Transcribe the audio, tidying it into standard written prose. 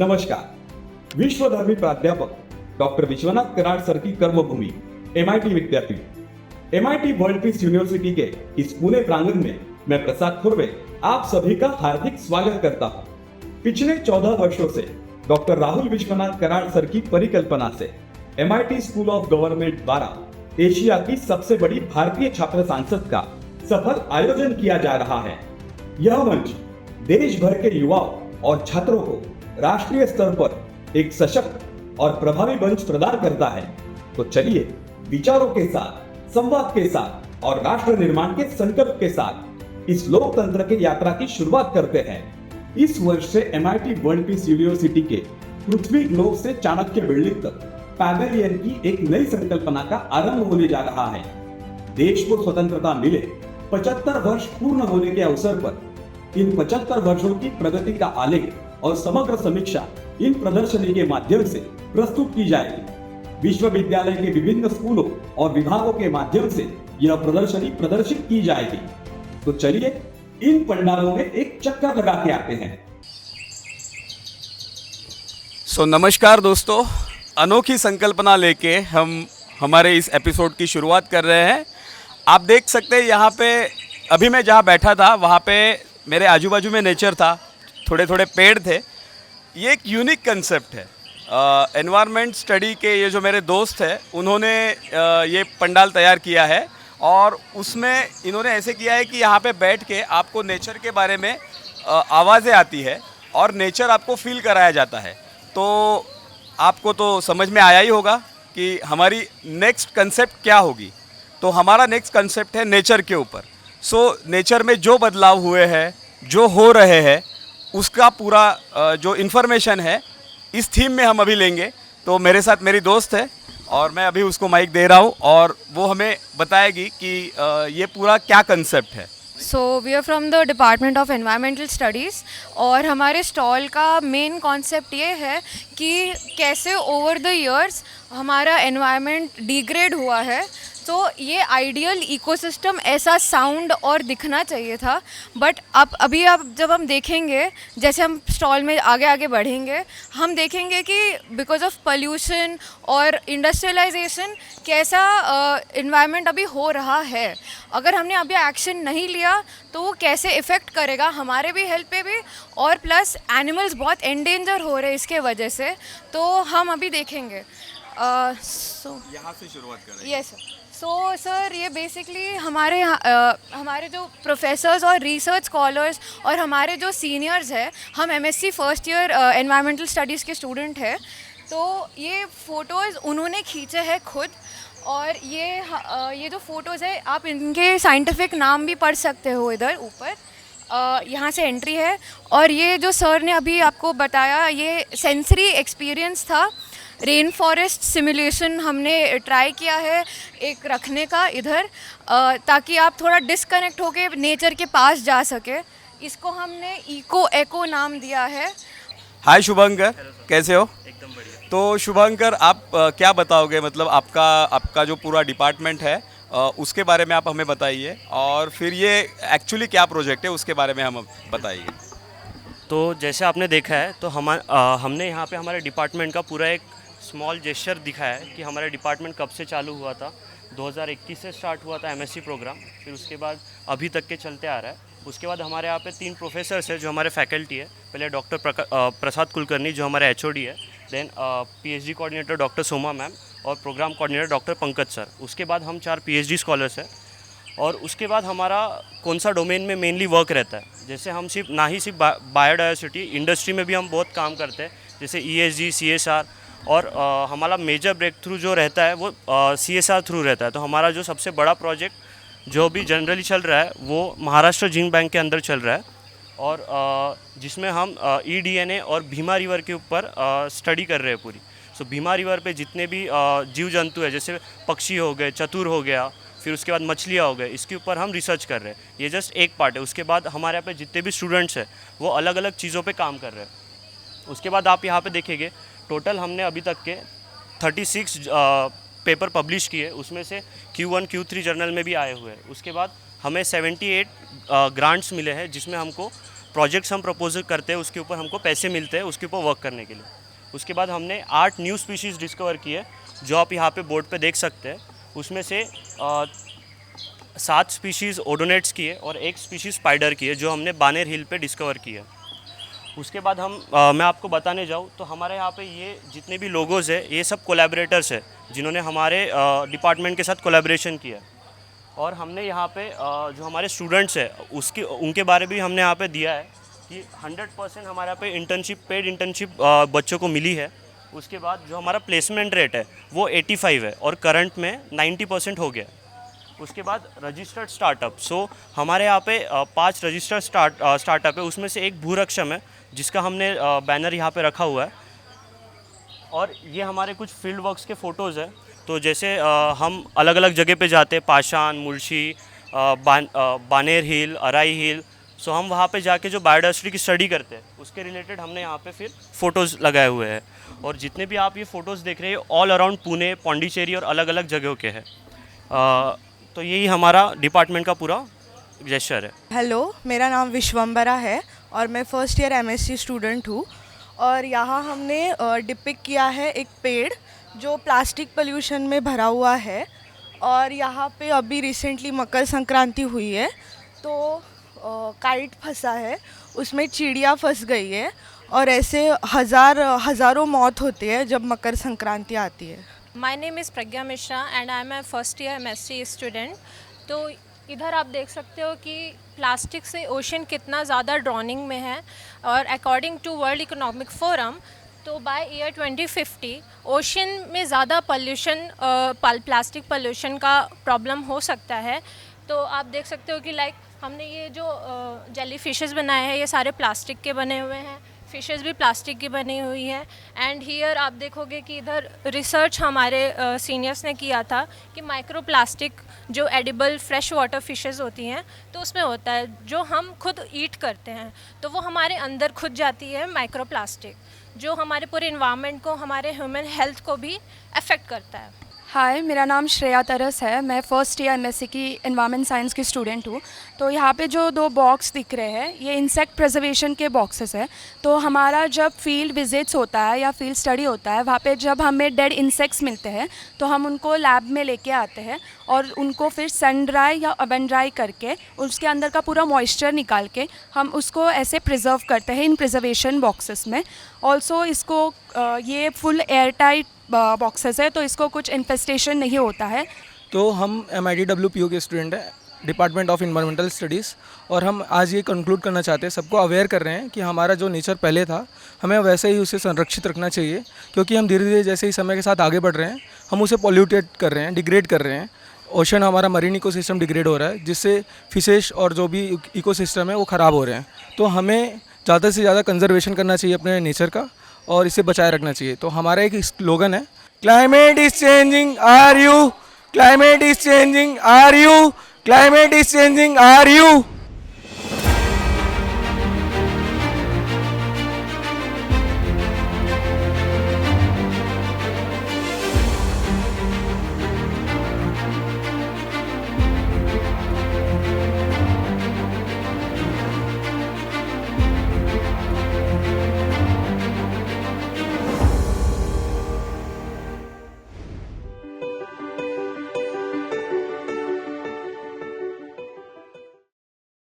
नमस्कार। विश्वधर्मी प्राध्यापक doctor Vishwanath Karad sir की कर्मभूमि MIT विद्यापीठ, MIT वर्ल्ड पीस यूनिवर्सिटी के इस पुणे प्रांगण में मैं प्रसाद खुरवे आप सभी का हार्दिक स्वागत करता हूँ। पिछले 14 वर्षों से डॉक्टर राहुल विश्वनाथ कराड सर की परिकल्पना से MIT स्कूल ऑफ गवर्नमेंट द्वारा एशिया की सबसे बड़ी भारतीय छात्र संसद का सफल आयोजन किया जा रहा है। यह मंच देश भर के युवाओं और छात्रों को राष्ट्रीय स्तर पर एक सशक्त और प्रभावी मंच प्रदान करता है। तो चलिए विचारों के साथ, संवाद के साथ और राष्ट्र निर्माण के संकल्प के साथ इस लोकतंत्र की यात्रा की शुरुआत करते हैं। इस वर्ष से MIT वर्ल्ड पीस यूनिवर्सिटी के पृथ्वी ग्लोब से चाणक्य बिल्डिंग तक पैवेलियन की एक नई संकल्पना का आरंभ होने जा रहा है। देश को स्वतंत्रता मिले 75 वर्ष पूर्ण होने के अवसर पर इन 75 वर्षों की प्रगति का आलेख और समग्र समीक्षा इन प्रदर्शनी के माध्यम से प्रस्तुत की जाएगी। विश्वविद्यालय के विभिन्न स्कूलों और विभागों के माध्यम से यह प्रदर्शनी प्रदर्शित की जाएगी। तो चलिए इन पंडालों में एक चक्कर लगा के आते हैं। नमस्कार दोस्तों, अनोखी संकल्पना लेके हम हमारे इस एपिसोड की शुरुआत कर रहे हैं। आप देख सकते हैं यहाँ पे अभी मैं जहाँ बैठा था वहाँ पे मेरे आजू बाजू में नेचर था, थोड़े थोड़े पेड़ थे। ये एक यूनिक कंसेप्ट है। एनवायरनमेंट स्टडी के ये जो मेरे दोस्त हैं उन्होंने ये पंडाल तैयार किया है और उसमें इन्होंने ऐसे किया है कि यहाँ पे बैठ के आपको नेचर के बारे में आवाज़ें आती है और नेचर आपको फील कराया जाता है। तो आपको तो समझ में आया ही होगा कि हमारी नेक्स्ट कंसेप्ट क्या होगी। तो हमारा नेक्स्ट कंसेप्ट है नेचर के ऊपर। नेचर में जो बदलाव हुए हैं, जो हो रहे हैं, उसका पूरा जो इन्फॉर्मेशन है इस थीम में हम अभी लेंगे। तो मेरे साथ मेरी दोस्त है और मैं अभी उसको माइक दे रहा हूँ और वो हमें बताएगी कि ये पूरा क्या कंसेप्ट है। We are from the department of environmental studies और हमारे स्टॉल का मेन कॉन्सेप्ट ये है कि कैसे ओवर द इयर्स हमारा एनवायरनमेंट डिग्रेड हुआ है। तो ये आइडियल इकोसिस्टम ऐसा साउंड और दिखना चाहिए था, बट अभी जब हम देखेंगे, जैसे हम स्टॉल में आगे आगे बढ़ेंगे, हम देखेंगे कि बिकॉज ऑफ पोल्यूशन और इंडस्ट्रियलाइजेशन कैसा इन्वायरमेंट अभी हो रहा है। अगर हमने अभी एक्शन नहीं लिया तो वो कैसे इफ़ेक्ट करेगा हमारे भी हेल्थ पे भी, और प्लस एनिमल्स बहुत एंडेंजर हो रहे हैं इसके वजह से। तो हम अभी देखेंगे। यहाँ से शुरुआत करें। यस सर, ये बेसिकली हमारे जो प्रोफेसर्स और रिसर्च स्कॉलर्स और हमारे जो सीनियर्स हैं, हम MSc first year environmental studies के स्टूडेंट हैं। तो ये फ़ोटोज़ उन्होंने खींचे हैं खुद, और ये जो फ़ोटोज़ है आप इनके साइंटिफिक नाम भी पढ़ सकते हो इधर ऊपर। यहाँ से एंट्री है। और ये जो सर ने अभी आपको बताया, ये सेंसरी एक्सपीरियंस था। रेन फॉरेस्ट सिमुलेशन हमने ट्राई किया है एक रखने का इधर, ताकि आप थोड़ा डिस्कनेक्ट होके नेचर के पास जा सके। इसको हमने इको एको नाम दिया है। हाय शुभंकर, कैसे हो? एकदम बढ़िया। तो शुभंकर, आप क्या बताओगे, मतलब आपका जो पूरा डिपार्टमेंट है उसके बारे में आप हमें बताइए, और फिर ये एक्चुअली क्या प्रोजेक्ट है उसके बारे में हम बताइए। तो जैसे आपने देखा है, तो हमने यहाँ पे हमारे डिपार्टमेंट का पूरा एक स्मॉल जेस्चर दिखाया है कि हमारा डिपार्टमेंट कब से चालू हुआ था। 2021 से स्टार्ट हुआ था MSc प्रोग्राम, फिर उसके बाद अभी तक के चलते आ रहा है। उसके बाद हमारे यहाँ पे 3 प्रोफेसर्स हैं जो हमारे फैकल्टी है। पहले डॉक्टर प्रसाद कुलकर्णी जो हमारे HOD है, then PhD coordinator doctor Soma ma'am और program coordinator doctor Pankaj sir. उसके बाद हम 4 PhD स्कॉलर्स हैं। और उसके बाद हमारा कौन सा डोमेन में मेनली वर्क रहता है, जैसे हम सिर्फ बायोडायवर्सिटी, इंडस्ट्री में भी हम बहुत काम करते हैं, जैसे ESG, CSR, और हमारा मेजर ब्रेक थ्रू जो रहता है वो CSR थ्रू रहता है। तो हमारा जो सबसे बड़ा प्रोजेक्ट जो भी जनरली चल रहा है वो महाराष्ट्र जिंक बैंक के अंदर चल रहा है, और जिसमें हम eDNA और भीमा रिवर के ऊपर स्टडी कर रहे हैं पूरी। भीमा रिवर पे जितने भी जीव जंतु है, जैसे पक्षी हो गए, चतुर हो गया, फिर उसके बाद मछलियाँ हो गए, इसके ऊपर हम रिसर्च कर रहे हैं। ये जस्ट एक पार्ट है। उसके बाद हमारे यहाँ पे जितने भी स्टूडेंट्स हैं वो अलग अलग चीज़ों पे काम कर रहे हैं। उसके बाद आप यहाँ पे देखेंगे, टोटल हमने अभी तक के 36 पेपर पब्लिश किए, उसमें से Q1 Q3 जर्नल में भी आए हुए हैं। उसके बाद हमें 78 ग्रांट्स मिले हैं, जिसमें हमको प्रोजेक्ट्स हम प्रपोज करते हैं उसके ऊपर हमको पैसे मिलते हैं उसके ऊपर वर्क करने के लिए। उसके बाद हमने 8 न्यू स्पीशीज़ डिस्कवर किए जो आप यहाँ पे बोर्ड पे देख सकते हैं। उसमें से 7 स्पीशीज़ ओडोनेट्स की है और 1 स्पीशीज़ स्पाइडर की है जो हमने बानेर हिल पे डिस्कवर की है। उसके बाद मैं आपको बताने जाऊँ तो हमारे यहाँ पे ये जितने भी लोगोज़ है ये सब कोलैबोरेटर्स है जिन्होंने हमारे डिपार्टमेंट के साथ कोलैबोरेशन किया। और हमने यहाँ पे जो हमारे स्टूडेंट्स हैं उनके बारे भी हमने यहाँ पे दिया है कि 100% हमारे यहाँ पे इंटर्नशिप पेड इंटर्नशिप बच्चों को मिली है। उसके बाद जो हमारा प्लेसमेंट रेट है वो 85 है और करंट में 90% हो गया। उसके बाद रजिस्टर्ड स्टार्टअप, सो हमारे यहाँ पे 5 रजिस्टर्ड स्टार्टअप है, उसमें से एक भूरक्षम है जिसका हमने बैनर यहाँ पे रखा हुआ है। और ये हमारे कुछ फील्ड वर्क्स के फ़ोटोज़ है। तो जैसे हम अलग अलग जगह पे जाते हैं, पाषाण, मुल्शी, बानेर हिल, अराई हिल, सो हम वहाँ पे जाके जो बायोडाइवर्सिटी की स्टडी करते हैं उसके रिलेटेड हमने यहाँ पे फिर फ़ोटोज़ लगाए हुए हैं। और जितने भी आप ये फ़ोटोज़ देख रहे हैं ऑल अराउंड पुणे, पौंडीचेरी और अलग अलग जगहों के हैं। तो यही हमारा डिपार्टमेंट का पूरा जेस्चर है। हेलो, मेरा नाम विश्वम्बरा है और मैं फर्स्ट ईयर एमएससी स्टूडेंट हूँ। और यहाँ हमने डिपिक्ट किया है एक पेड़ जो प्लास्टिक पोल्यूशन में भरा हुआ है। और यहाँ पे अभी रिसेंटली मकर संक्रांति हुई है तो काइट फंसा है, उसमें चिड़िया फंस गई है और ऐसे हज़ारों मौत होती है जब मकर संक्रांति आती है। My name is Pragya Mishra and I am a first year MSc student. तो इधर आप देख सकते हो कि प्लास्टिक से ओशन कितना ज़्यादा ड्रॉनिंग में है। और according to World Economic Forum तो बाय ईयर 2050 ओशन में ज़्यादा पोल्यूशन प्लास्टिक पोल्यूशन का प्रॉब्लम हो सकता है। तो आप देख सकते हो कि लाइक हमने ये जो जेली फिशेस बनाए हैं ये सारे प्लास्टिक के बने हुए हैं, फिशेस भी प्लास्टिक की बनी हुई है। एंड हियर आप देखोगे कि इधर रिसर्च हमारे सीनियर्स ने किया था कि माइक्रो प्लास्टिक जो एडिबल फ्रेश वाटर फिशेस होती हैं तो उसमें होता है जो हम खुद ईट करते हैं तो वो हमारे अंदर खुद जाती है माइक्रो प्लास्टिक, जो हमारे पूरे इन्वायरमेंट को, हमारे ह्यूमन हेल्थ को भी अफेक्ट करता है। हाय, मेरा नाम श्रेया तरस है। मैं फ़र्स्ट ईयर एमएससी की एनवायरनमेंट साइंस की स्टूडेंट हूँ। तो यहाँ पे जो 2 बॉक्स दिख रहे हैं ये इंसेक्ट प्रिजर्वेशन के बॉक्सेस है। तो हमारा जब फील्ड विजिट्स होता है या फील्ड स्टडी होता है वहाँ पे जब हमें डेड इंसेक्ट्स मिलते हैं तो हम उनको लैब में लेके आते हैं और उनको फिर सन ड्राई या ओवन ड्राई करके उसके अंदर का पूरा मॉइस्चर निकाल के हम उसको ऐसे प्रिजर्व करते हैं इन प्रिजर्वेशन बॉक्सेस में। ऑल्सो इसको ये फुल एयर टाइट बॉक्सेस है तो इसको कुछ इन्फेस्टेशन नहीं होता है। तो हम MITWPO के स्टूडेंट हैं, डिपार्टमेंट ऑफ इन्वायरमेंटल स्टडीज़, और हम आज ये कंक्लूड करना चाहते हैं, सबको अवेयर कर रहे हैं कि हमारा जो नेचर पहले था हमें वैसे ही उसे संरक्षित रखना चाहिए, क्योंकि हम धीरे धीरे जैसे ही समय के साथ आगे बढ़ रहे हैं हम उसे पॉल्यूटेड कर रहे हैं, डिग्रेड कर रहे हैं। ओशन हमारा मरीन इकोसिस्टम डिग्रेड हो रहा है जिससे फिशेस और जो भी इकोसिस्टम है वो ख़राब हो रहे हैं। तो हमें ज़्यादा से ज़्यादा कंजर्वेशन करना चाहिए अपने नेचर का और इसे बचाए रखना चाहिए। तो हमारा एक स्लोगन है, climate is changing are you, climate is changing are you, climate is changing are you.